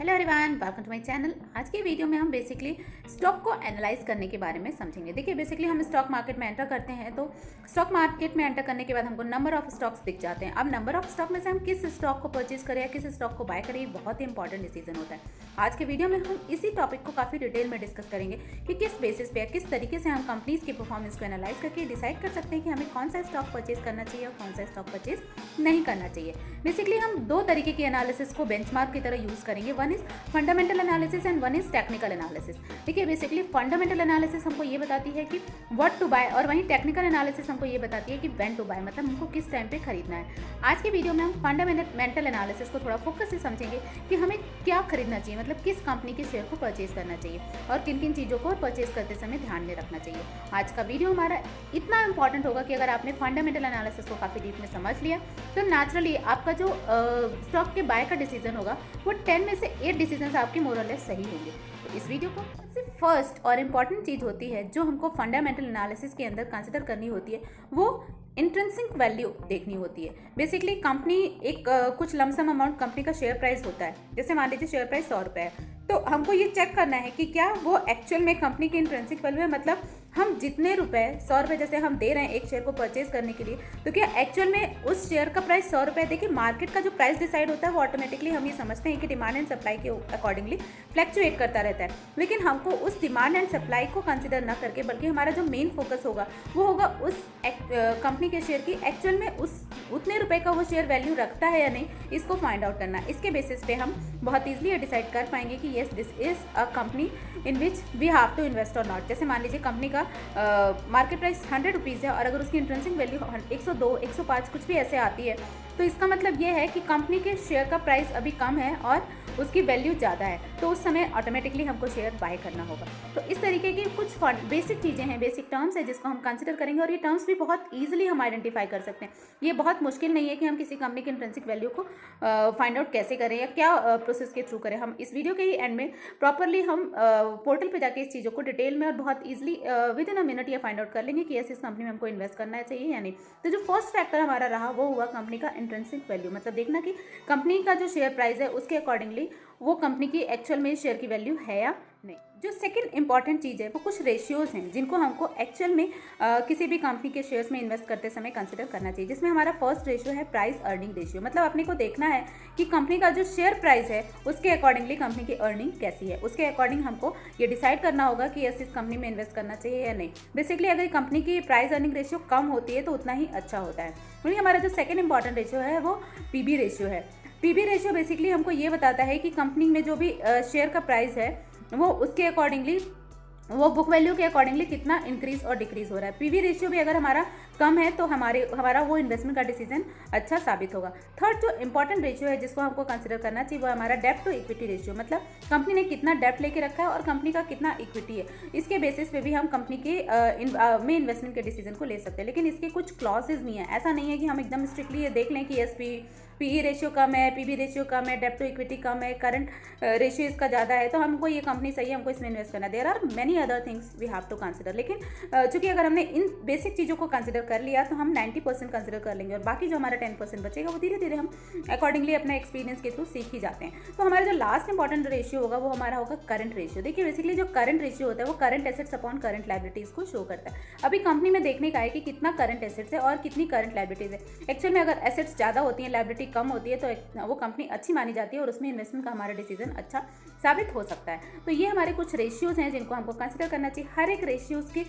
Hello everyone, welcome to my channel. आज के video में हम बेसिकली स्टॉक को एनालाइज करने के बारे में समझेंगे। देखिए, बेसिकली हम स्टॉक मार्केट में एंटर करते हैं तो स्टॉक मार्केट में एंटर करने के बाद हमको नंबर ऑफ स्टॉक्स दिख जाते हैं। अब नंबर ऑफ स्टॉक में से हम किस स्टॉक को परचेज करें या किस स्टॉक को बाय करें, ये बहुत ही इंपॉर्टेंट डिसीजन होता है। आज के वीडियो में हम इसी टॉपिक को काफ़ी डिटेल में डिस्कस करेंगे कि किस बेसिस पे या किस तरीके से हम कंपनीज की परफॉर्मेंस को एनालाइज करके डिसाइड कर सकते हैं कि हमें कौन सा स्टॉक परचेज करना चाहिए और कौन सा स्टॉक परचेज नहीं करना चाहिए। बेसिकली हम दो तरीके की एनालिसिस को बेंचमार्क की तरह यूज करेंगे। One is fundamental analysis and one is technical analysis. देखिए, बेसिकली फंडामेंटल एनालिसिस हमको ये बताती है कि व्हाट टू बाय, और वहीं टेक्निकल एनालिसिस हमको ये बताती है कि व्हेन टू बाय, मतलब हमको किस टाइम पे खरीदना है। आज के वीडियो में हम फंडामेंटल एनालिसिस को थोड़ा फोकस से समझेंगे कि हमें क्या खरीदना चाहिए, मतलब किस कंपनी के शेयर को परचेज करना चाहिए और किन किन चीज़ों को परचेज करते समय ध्यान में रखना चाहिए। आज का वीडियो हमारा इतना इंपॉर्टेंट होगा कि अगर आपने फंडामेंटल एनालिसिस को काफ़ी डीप में समझ लिया तो नेचुरली आपका जो स्टॉक के बाय का डिसीजन होगा वो 10 में से 8 डिसीजन आपके मोरलेस सही होंगे। तो इस वीडियो को सबसे फर्स्ट और इम्पॉर्टेंट चीज़ होती है जो हमको फंडामेंटल एनालिसिस के अंदर कंसिडर करनी होती है, वो इंट्रिंसिक वैल्यू देखनी होती है। बेसिकली कंपनी एक कुछ लमसम अमाउंट कंपनी का शेयर प्राइस होता है। जैसे मान लीजिए शेयर प्राइस 100 रुपये है, तो हमको ये चेक करना है कि क्या वो एक्चुअल में कंपनी की इंट्रिंसिक वैल्यू है, मतलब हम जितने रुपए 100 रुपये जैसे हम दे रहे हैं एक शेयर को परचेज करने के लिए, तो क्या एक्चुअल में उस शेयर का प्राइस 100 रुपये है। देखिए, मार्केट का जो प्राइस डिसाइड होता है वो ऑटोमेटिकली हम ये समझते हैं कि डिमांड एंड सप्लाई के अकॉर्डिंगली फ्लैक्चुएट करता रहता है, लेकिन हमको उस डिमांड एंड सप्लाई को कंसिडर ना करके बल्कि हमारा जो मेन फोकस होगा वो होगा उस कंपनी के शेयर की एक्चुअल में उतने रुपए का वो शेयर वैल्यू रखता है या नहीं, इसको फाइंड आउट करना। इसके बेसिस पे हम बहुत ईजिली डिसाइड कर पाएंगे कि yes this is a company in which we have to invest और नॉट। जैसे मान लीजिए कंपनी का मार्केट प्राइस 100 रुपीज़ है और अगर उसकी इंट्रिंसिक वैल्यू 102, 105 कुछ भी ऐसे आती है, तो इसका मतलब ये है कि कंपनी के शेयर का प्राइस अभी कम है और उसकी वैल्यू ज़्यादा है, तो उस समय ऑटोमेटिकली हमको शेयर बाय करना होगा। तो इस तरीके की कुछ बेसिक चीज़ें हैं, बेसिक टर्म्स है जिसको हम कंसिडर करेंगे और ये टर्म्स भी बहुत ईजिली हम आइडेंटिफाई कर सकते हैं। ये बहुत मुश्किल नहीं है कि हम किसी कंपनी की इंट्रिंसिक वैल्यू को फाइंड आउट कैसे करें या क्या प्रोसेस के थ्रू करें। हम इस वीडियो के ही एंड में प्रॉपरली हम पोर्टल पर जाके इस चीज़ों को डिटेल में और बहुत easily with in a minute ये फाइंड आउट कर लेंगे कि इस कंपनी में हमको इन्वेस्ट करना चाहिए या नहीं। तो जो फर्स्ट फैक्टर हमारा रहा वो हुआ कंपनी का इंट्रिंसिक वैल्यू, मतलब देखना कि कंपनी का जो शेयर प्राइस है उसके अकॉर्डिंगली वो कंपनी की एक्चुअल में शेयर की वैल्यू है या नहीं। जो सेकंड इंपॉर्टेंट चीज़ है वो कुछ रेशियोज हैं जिनको हमको एक्चुअल में किसी भी कंपनी के शेयर्स में इन्वेस्ट करते समय कंसिडर करना चाहिए, जिसमें हमारा फर्स्ट रेशियो है प्राइस अर्निंग रेशियो। मतलब अपने को देखना है कि कंपनी का जो शेयर प्राइस है उसके अकॉर्डिंगली कंपनी की अर्निंग कैसी है, उसके अकॉर्डिंग हमको ये डिसाइड करना होगा कि इस कंपनी में इन्वेस्ट करना चाहिए या नहीं। बेसिकली अगर कंपनी की प्राइस अर्निंग रेशियो कम होती है तो उतना ही अच्छा होता है। वही हमारा जो सेकेंड इंपॉर्टेंट रेशियो है वो पीबी रेशियो है। पीबी रेशियो बेसिकली हमको ये बताता है कि कंपनी में जो भी शेयर का प्राइस है वो उसके अकॉर्डिंगली वो बुक वैल्यू के अकॉर्डिंगली कितना इंक्रीज और डिक्रीज हो रहा है। पीवी रेशियो भी अगर हमारा कम है तो हमारा वो इन्वेस्टमेंट का डिसीजन अच्छा साबित होगा। थर्ड जो इंपॉर्टेंट रेशियो है जिसको हमको कंसिडर करना चाहिए वो हमारा डेब्ट टू इक्विटी रेशियो, मतलब कंपनी ने कितना डेब्ट लेके रखा है और कंपनी का कितना इक्विटी है। इसके बेसिस पे भी हम कंपनी के में इन्वेस्टमेंट के डिसीजन को ले सकते हैं, लेकिन इसके कुछ क्लॉजेज भी हैं। ऐसा नहीं है कि हम एकदम स्ट्रिक्टली ये देख लें कि एस पीई रेशियो कम है, पीबी रेशियो कम है, डेब्ट टू इक्विटी कम है, करंट रेशियो इसका ज़्यादा है तो हमको ये कंपनी सही है, हमको इसमें इन्वेस्ट करना। There are many other things we have to consider, लेकिन चूंकि अगर हमने इन बेसिक चीज़ों को कंसिडर कर लिया तो हम 90% कंसिडर कर लेंगे और बाकी जो हमारा 10% बचेगा वो धीरे धीरे हम अकॉर्डिंगली अपने एक्सपीरियंस के थ्रू सीख ही जाते हैं। तो हमारा जो लास्ट इंपॉर्टेंट रेशियो होगा वो हमारा होगा करंट रेशियो। देखिए, बेसिकली जो करंट रेशियो होता है वो current assets upon current liabilities को शो करता है। अभी कंपनी में देखने का है कि कितना करंट एसेट्स है और कितनी करंट लायबिलिटीज़ है। एक्चुअल में अगर एसेट्स ज़्यादा होती हैं, लायबिलिटी कम होती है, तो वो कंपनी अच्छी मानी जाती है और उसमें इन्वेस्टमेंट का हमारा डिसीजन अच्छा साबित हो सकता है। तो ये हमारे कुछ रेशियोज हैं जिनको हमको कंसिडर करना चाहिए। हर एक रेशियोज के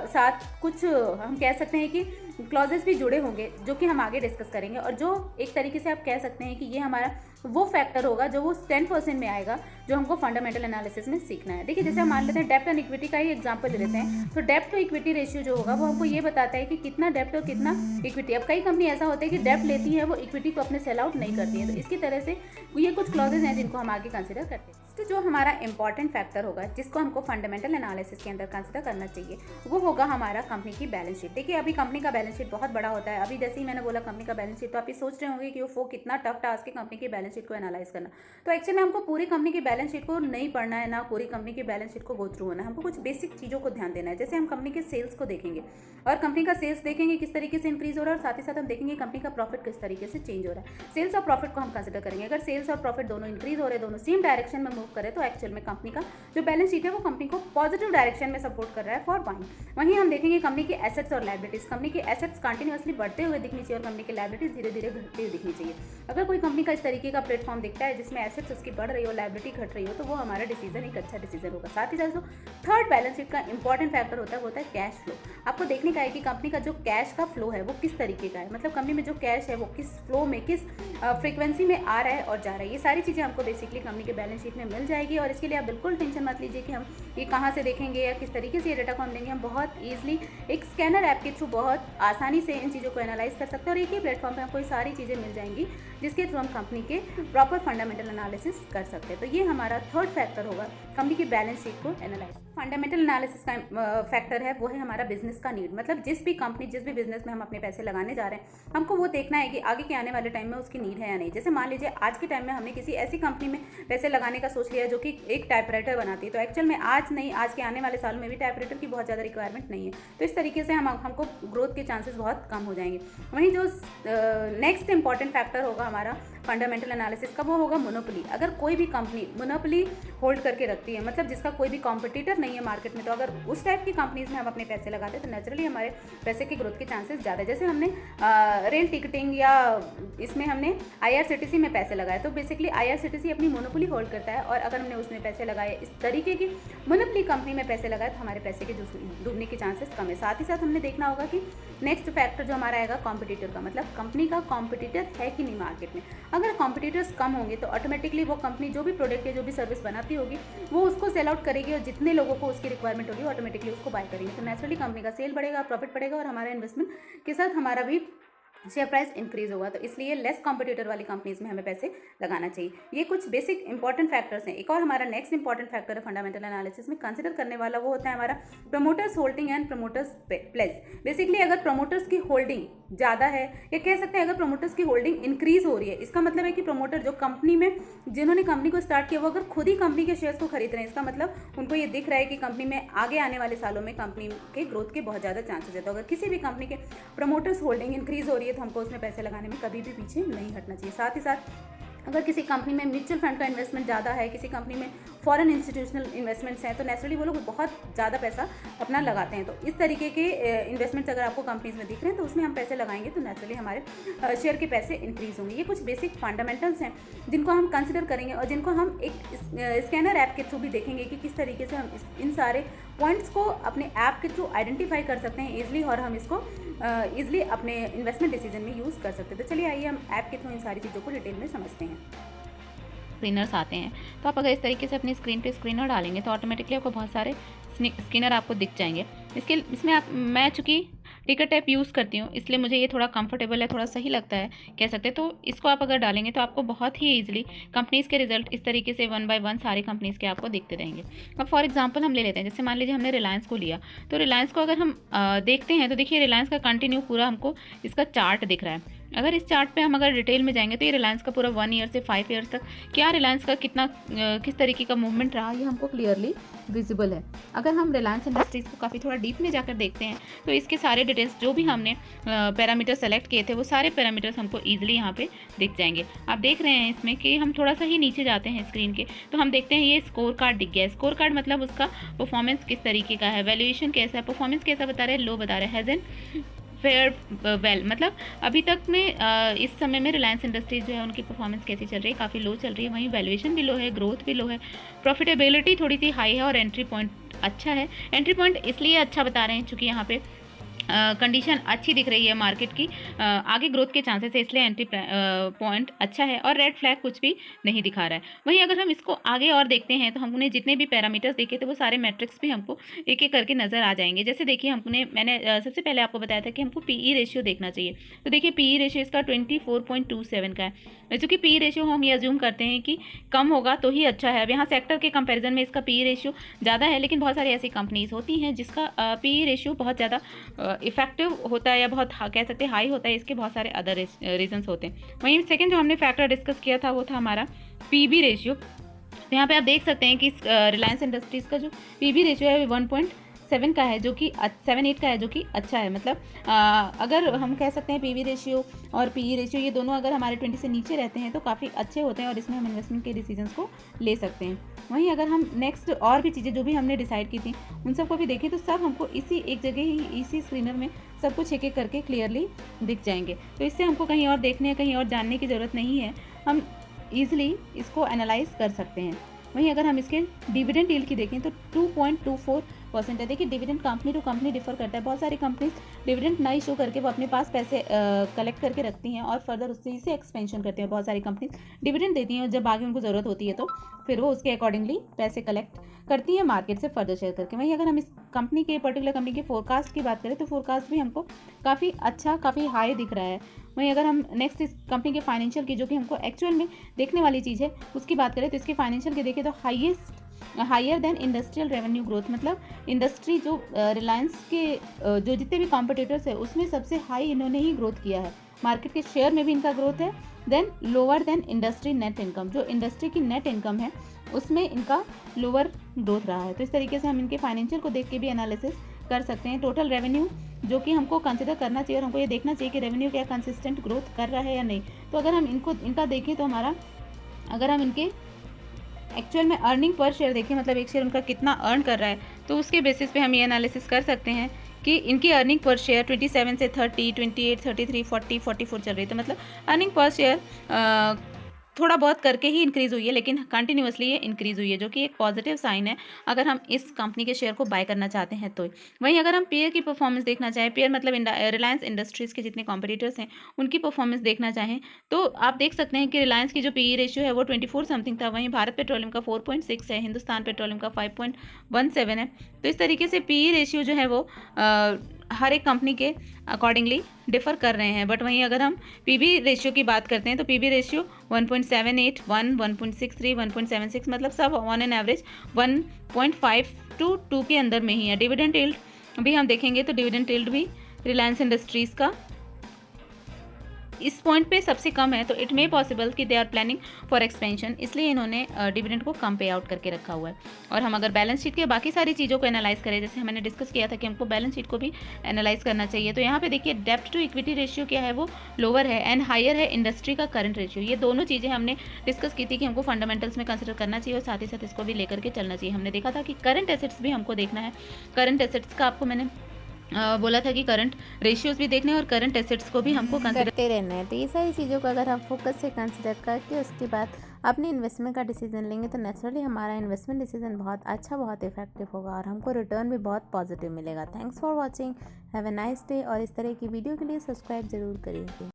साथ कुछ हम कह सकते हैं कि क्लॉजेस भी जुड़े होंगे जो कि हम आगे डिस्कस करेंगे, और जो एक तरीके से आप कह सकते हैं कि ये हमारा वो फैक्टर होगा जो वो 10% में आएगा जो हमको फंडामेंटल एनालिसिस में सीखना है। देखिए, जैसे हम मान लेते हैं डेब्ट एंड इक्विटी का ही एग्जांपल ले लेते हैं, तो डेब्ट टू इक्विटी रेशियो जो होगा वो हमको ये बताता है कि कितना डेब्ट और कितना इक्विटी। अब कई कंपनी ऐसा होता है कि डेब्ट लेती है वो इक्विटी को अपने सेल आउट नहीं करती है, तो इसकी तरह से ये कुछ क्लॉजेज हैं जिनको हम आगे कंसिडर करते हैं। तो जो हमारा इंपॉर्टेंट फैक्टर होगा जिसको हमको फंडामेंटल एनालिसिस के अंदर कंसिडर करना चाहिए वो होगा हमारा कंपनी की बैलेंस शीट। देखिए, अभी कंपनी का बैलेंस बैलेंस शीट बहुत बड़ा होता है। अभी जैसे ही मैंने बोला कंपनी का बैलेंस शीट, तो आप ये सोच रहे होंगे कि वो कितना टफ टास्क है कंपनी की बैलेंस शीट को एनालाइज करना। तो एक्चुअली में हमको पूरी कंपनी की बैलेंस शीट को नहीं पढ़ना है, ना पूरी कंपनी की बैलेंस शीट को गो थ्रू होना है। हमको कुछ बेसिक चीज़ों को ध्यान देना है। जैसे हम कंपनी के सेल्स को देखेंगे और कंपनी का सेल्स देखेंगे किस तरीके से इंक्रीज हो रहा है, और साथ ही साथ हम देखेंगे कंपनी का प्रॉफिट किस तरीके से चेंज हो रहा है। सेल्स और प्रॉफिट को हम कंसिडर करेंगे। अगर सेल्स और प्रॉफिट दोनों इंक्रीज हो रहे हैं, दोनों सेम डायरेक्शन में मूव करे, तो एक्चुअल में कंपनी का जो बैलेंस शीट है वो कंपनी को पॉजिटिव डायरेक्शन में सपोर्ट कर रहा है फॉर बाइंग। वहीं हम देखेंगे कंपनी के एसेट्स और लायबिलिटीज। कंपनी के एसेट्स कंटिन्यूअसली बढ़ते हुए दिखनी चाहिए और कंपनी की लायबिलिटीज धीरे धीरे घटती हुई दिखनी चाहिए। अगर कोई कंपनी का इस तरीके का प्लेटफॉर्म दिखता है जिसमें एसेट्स उसकी बढ़ रही हो, लायबिलिटी घट रही हो, तो वो हमारा डिसीजन एक अच्छा डिसीजन होगा। साथ ही साथ जो थर्ड बैलेंस शीट का इंपॉर्टेंट फैक्टर होता है वो होता है कैश फ्लो। आपको देखने का है कि कंपनी का जो कैश का फ्लो है वो किस तरीके का है, मतलब कंपनी में जो कैश है वो किस फ्लो में, किस फ्रीक्वेंसी में आ रहा है और जा रहा है। ये सारी चीज़ें हमको बेसिकली कंपनी के बैलेंस शीट में मिल जाएगी। और इसके लिए आप बिल्कुल टेंशन मत लीजिए कि हम ये कहाँ से देखेंगे या किस तरीके से ये डाटा को हम देंगे। हम बहुत ईजिली एक स्कैनर ऐप के थ्रू बहुत आसानी से इन चीज़ों को एनालाइज कर सकते हैं और एक ही प्लेटफॉर्म पर हमको ये सारी चीज़ें मिल जाएंगी जिसके थ्रू हम कंपनी के प्रॉपर फंडामेंटल एनालिसिस कर सकते हैं। तो ये हमारा थर्ड फैक्टर होगा कंपनी की बैलेंस शीट को एनालाइज। फंडामेंटल एनालिसिस का फैक्टर है वो है हमारा बिजनेस का नीड, मतलब जिस भी कंपनी, जिस भी बिजनेस में हम अपने पैसे लगाने जा रहे हैं, हमको वो देखना है कि आगे के आने वाले टाइम में उसकी नीड है या नहीं। जैसे मान लीजिए आज के टाइम में हमने किसी ऐसी कंपनी में पैसे लगाने का सोच लिया जो कि एक टाइपराइटर बनाती है, तो एक्चुअल में आज नहीं, आज के आने वाले सालों में भी टाइपराइटर की बहुत ज़्यादा रिक्वायरमेंट नहीं है। तो इस तरीके से हमको ग्रोथ के चांसेस बहुत कम हो जाएंगे। वहीं जो नेक्स्ट इंपॉर्टेंट फैक्टर होगा हमारा फंडामेंटल एनालिसिस का वो होगा मोनोपोली। अगर कोई भी कंपनी मोनोपोली होल्ड करके रखती है, मतलब जिसका कोई भी कॉम्पिटिटर नहीं है मार्केट में, तो अगर उस टाइप की कंपनीज में हम अपने पैसे लगाते हैं तो नेचुरली हमारे पैसे की ग्रोथ के चांसेस ज़्यादा है। जैसे हमने रेल टिकटिंग या इसमें हमने IRCTC में पैसे लगाए, तो बेसिकली IRCTC अपनी मोनोपोली होल्ड करता है और अगर हमने उसमें पैसे लगाए, इस तरीके की मोनोपोली कंपनी में पैसे लगाए, तो हमारे पैसे के डूबने के चांसेस कम है। साथ ही साथ हमने देखना होगा कि नेक्स्ट फैक्टर जो हमारा आएगा कॉम्पिटिटर का, मतलब कंपनी का कॉम्पिटिटर है कि नहीं मार्केट में। अगर कॉम्पिटिटर्स कम होंगे तो ऑटोमेटिकली वो कंपनी जो भी प्रोडक्ट या जो भी सर्विस बनाती होगी वो उसको सेल आउट करेगी और जितने लोगों को उसकी रिक्वायरमेंट होगी ऑटोमेटिकली उसको बाय करेंगे। तो नेचुरली कंपनी का सेल बढ़ेगा, प्रॉफिट बढ़ेगा और हमारा इन्वेस्टमेंट के साथ हमारा भी शेयर प्राइस इंक्रीज होगा। तो इसलिए लेस कॉम्पिटिटर वाली कंपनीज में हमें पैसे लगाना चाहिए। ये कुछ बेसिक इंपॉर्टेंट फैक्टर्स हैं। एक और हमारा नेक्स्ट इंपॉर्टेंट फैक्टर है फंडामेंटल एनालिसिस में कंसिडर करने वाला, वो होता है हमारा promoters holding and promoters pledge. Basically अगर प्रमोटर्स की होल्डिंग ज़्यादा है, या कह सकते हैं अगर प्रमोटर्स की होल्डिंग इंक्रीज हो रही है, इसका मतलब है कि प्रमोटर जो कंपनी में, जिन्होंने कंपनी को स्टार्ट किया, वो अगर खुद ही कंपनी के शेयर्स को खरीद रहे हैं, इसका मतलब उनको ये दिख रहा है कि कंपनी में आगे आने वाले सालों में कंपनी के ग्रोथ के बहुत ज़्यादा चांसेस है। तो अगर किसी भी कंपनी के प्रमोटर्स होल्डिंग इंक्रीज हो रही है तो हमको उसमें पैसे लगाने में कभी भी पीछे नहीं हटना चाहिए। साथ ही साथ अगर किसी कंपनी में म्यूचुअल फंड का इन्वेस्टमेंट ज़्यादा है, किसी कंपनी में फॉरेन इंस्टीट्यूशनल इन्वेस्टमेंट्स हैं, तो नेचुरली वो लोग बहुत ज़्यादा पैसा अपना लगाते हैं। तो इस तरीके के इन्वेस्टमेंट्स अगर आपको कंपनीज में दिख रहे हैं तो उसमें हम पैसे लगाएंगे तो नेचुरली हमारे शेयर के पैसे इंक्रीज होंगे। ये कुछ बेसिक फंडामेंटल्स हैं जिनको हम कंसिडर करेंगे और जिनको हम एक स्कैनर ऐप के थ्रू भी देखेंगे कि किस तरीके से हम इन सारे पॉइंट्स को अपने ऐप के थ्रू आइडेंटिफाई कर सकते हैं ईजिली और हम इसको ईजिली अपने इन्वेस्टमेंट डिसीजन में यूज़ कर सकते हैं। तो चलिए आइए हम ऐप के थ्रू इन सारी चीज़ों को डिटेल में समझते हैं। स्क्रीनर्स आते हैं, तो आप अगर इस तरीके से अपनी स्क्रीन पे स्क्रीनर डालेंगे तो ऑटोमेटिकली आपको बहुत सारे स्क्रीनर आपको दिख जाएंगे। इसमें मैं चूँकि टिकट ऐप यूज़ करती हूँ इसलिए मुझे ये थोड़ा कंफर्टेबल है, थोड़ा सही लगता है कह सकते हैं। तो इसको आप अगर डालेंगे तो आपको बहुत ही ईजिली कंपनीज़ के रिजल्ट इस तरीके से 1 बाय 1 सारी कंपनीज़ के आपको दिखते रहेंगे। अब फॉर एग्जांपल हम ले लेते हैं, जैसे मान लीजिए हमने रिलायंस को लिया, तो रिलायंस को अगर हम देखते हैं तो देखिए रिलायंस का कंटिन्यू पूरा हमको इसका चार्ट दिख रहा है। अगर इस चार्ट पे हम अगर डिटेल में जाएंगे तो ये रिलायंस का पूरा 1 ईयर से 5 ईयर्स तक क्या रिलायंस का कितना किस तरीके का मूवमेंट रहा ये हमको क्लियरली विजिबल है। अगर हम रिलायंस इंडस्ट्रीज़ को काफ़ी थोड़ा डीप में जाकर देखते हैं तो इसके सारे डिटेल्स जो भी हमने पैरामीटर सेलेक्ट किए थे वो सारे पैरामीटर्स हमको ईजिली यहाँ पे दिख जाएंगे। आप देख रहे हैं इसमें कि हम थोड़ा सा ही नीचे जाते हैं स्क्रीन के तो हम देखते हैं ये स्कोर कार्ड दिख गया है। स्कोर कार्ड मतलब उसका परफॉर्मेंस किस तरीके का है, वैल्यूएशन कैसा है, परफॉर्मेंस कैसा बता रहे हैं, लो बता रहे हैं, हैज़न फेयर वेल, मतलब अभी तक में इस समय में रिलायंस इंडस्ट्रीज जो है उनकी परफॉर्मेंस कैसी चल रही है, काफ़ी लो चल रही है। वहीं वैल्यूएशन भी लो है, ग्रोथ भी लो है, प्रॉफिटेबिलिटी थोड़ी सी हाई है और एंट्री पॉइंट अच्छा है। एंट्री पॉइंट इसलिए अच्छा बता रहे हैं क्योंकि यहाँ पे कंडीशन अच्छी दिख रही है मार्केट की, आगे ग्रोथ के चांसेस है इसलिए एंट्री पॉइंट अच्छा है और रेड फ्लैग कुछ भी नहीं दिखा रहा है। वहीं अगर हम इसको आगे और देखते हैं तो हमने जितने भी पैरामीटर्स देखे थे वो सारे मैट्रिक्स भी हमको एक एक करके नज़र आ जाएंगे। जैसे देखिए मैंने सबसे पहले आपको बताया था कि हमको पीई रेशियो देखना चाहिए, तो देखिए पीई रेशियो इसका 24.27 का है। चूँकि पीई रेशियो हम ये अज्यूम करते हैं कि कम होगा तो ही अच्छा है। अब यहाँ सेक्टर के कंपैरिजन में इसका पीई रेशियो ज़्यादा है, लेकिन बहुत सारी ऐसी कंपनीज होती हैं जिसका पीई रेशियो बहुत ज़्यादा इफेक्टिव होता है या बहुत कह सकते हैं हाई होता है, इसके बहुत सारे अदर रीजंस होते हैं। वहीं सेकंड जो हमने फैक्टर डिस्कस किया था वो था हमारा पीबी रेशियो। तो यहाँ पे आप देख सकते हैं कि रिलायंस इंडस्ट्रीज़ का जो पीबी रेशियो है 1.7 का है, जो कि 7.8 का है, जो कि अच्छा है। मतलब अगर हम कह सकते हैं पीवी रेशियो और पीई रेशियो ये दोनों अगर हमारे 20 से नीचे रहते हैं तो काफ़ी अच्छे होते हैं और इसमें हम इन्वेस्टमेंट के डिसीजंस को ले सकते हैं। वहीं अगर हम नेक्स्ट और भी चीज़ें जो भी हमने डिसाइड की थी उन सबको भी देखें तो सब हमको इसी एक जगह ही इसी स्क्रीनर में सब कुछ एक एक करके क्लियरली दिख जाएंगे। तो इससे हमको कहीं और देखने कहीं और जानने की ज़रूरत नहीं है, हम ईजिली इसको एनालाइज कर सकते हैं। वहीं अगर हम इसके डिविडेंड यील्ड की देखें तो 2.24% है। देखिए dividend company to company differ करता है। बहुत सारी कंपनीज डिविडेंड ना इशू करके वो अपने पास पैसे कलेक्ट करके रखती हैं और फर्दर उससे इसे एक्सपेंशन करती हैं। बहुत सारी कंपनीज डिविडेंड देती हैं और जब आगे उनको ज़रूरत होती है तो फिर वो उसके अकॉर्डिंगली पैसे कलेक्ट करती हैं मार्केट से फर्दर शेयर करके। वहीं अगर हम इस कंपनी के पर्टिकुलर कंपनी के फोरकास्ट की बात करें तो फोरकास्ट भी हमको काफ़ी अच्छा काफ़ी हाई दिख रहा है। वहीं अगर हम नेक्स्ट इस कंपनी के फाइनेंशियल की जो कि हमको एक्चुअल में देखने वाली चीज़ है उसकी बात करें तो इसके फाइनेंशियल के देखें तो higher than industrial revenue growth. मतलब इंडस्ट्री जो रिलायंस के जो जितने भी कॉम्पिटिटर्स है उसमें सबसे हाई इन्होंने ही ग्रोथ किया है। मार्केट के शेयर में भी इनका ग्रोथ है। Then lower than industry net income, जो इंडस्ट्री की नेट इनकम है उसमें इनका लोअर ग्रोथ रहा है। तो इस तरीके से हम इनके फाइनेंशियल को देख के भी एनालिसिस कर सकते हैं। टोटल रेवेन्यू जो कि हमको कंसिडर करना चाहिए और हमको ये देखना चाहिए कि रेवेन्यू क्या कंसिस्टेंट ग्रोथ कर रहा है या नहीं। तो अगर हम इनका देखें तो अगर हम इनके एक्चुअल में अर्निंग पर शेयर देखें, मतलब एक शेयर उनका कितना अर्न कर रहा है, तो उसके बेसिस पे हम ये एनालिसिस कर सकते हैं कि इनकी अर्निंग पर शेयर 27 से 30, 28, 33, 40, 44 चल रही है। तो मतलब अर्निंग पर शेयर थोड़ा बहुत करके ही इंक्रीज़ हुई है, लेकिन कंटिन्यूसली ये इंक्रीज़ हुई है, जो कि एक पॉजिटिव साइन है अगर हम इस कंपनी के शेयर को बाय करना चाहते हैं तो। वहीं अगर हम पेयर की परफॉर्मेंस देखना चाहें, पेयर मतलब रिलायंस इंडस्ट्रीज़ के जितने कॉम्पिटिटर्स हैं उनकी परफॉर्मेंस देखना चाहें तो आप देख सकते हैं कि रिलायंस की जो पीई रेशियो है वो 24 समथिंग था। वहीं भारत पेट्रोलियम का 4.6 है, हिंदुस्तान पेट्रोलियम का 5.17 है। तो इस तरीके से पीई रेशियो जो है वो हर एक कंपनी के अकॉर्डिंगली डिफ़र कर रहे हैं। बट वहीं अगर हम पीबी रेशियो की बात करते हैं तो पीबी रेशियो 1.78, 1.63, 1.76 मतलब सब ऑन एन एवरेज 1.5 to 2 के अंदर में ही है। डिविडेंड यील्ड भी हम देखेंगे तो डिविडेंड यील्ड भी रिलायंस इंडस्ट्रीज़ का इस पॉइंट पे सबसे कम है। तो इट मे पॉसिबल कि they are planning for expansion, इसलिए इन्होंने डिविडेंड को कम पे आउट करके रखा हुआ है। और हम अगर बैलेंस शीट के बाकी सारी चीज़ों को एनालाइज करें, जैसे मैंने डिस्कस किया था कि हमको बैलेंस शीट को भी एनालाइज करना चाहिए, तो यहाँ पे देखिए डेब्ट टू इक्विटी रेशियो क्या है वो लोअर है एंड हायर है इंडस्ट्री का करंट रेशियो। ये दोनों चीज़ें हमने डिस्कस की थी कि हमको फंडामेंटल्स में कंसिडर करना चाहिए और साथ ही साथ इसको भी लेकर के चलना चाहिए। हमने देखा था कि करंट एसेट्स भी हमको देखना है। करंट एसेट्स का आपको मैंने बोला था कि करंट रेशियोज भी देखने हैं और करंट एसेट्स को भी हमको कंसिडर करते रहना है। तो ये सारी चीज़ों को अगर हम फोकस से कंसिडर करके उसके बाद अपने इन्वेस्टमेंट का डिसीजन लेंगे तो नेचुरली हमारा इन्वेस्टमेंट डिसीजन बहुत अच्छा बहुत इफेक्टिव होगा और हमको रिटर्न भी बहुत पॉजिटिव मिलेगा। Thanks for watching, have a nice day. और इस तरह की वीडियो के लिए सब्सक्राइब जरूर करिए।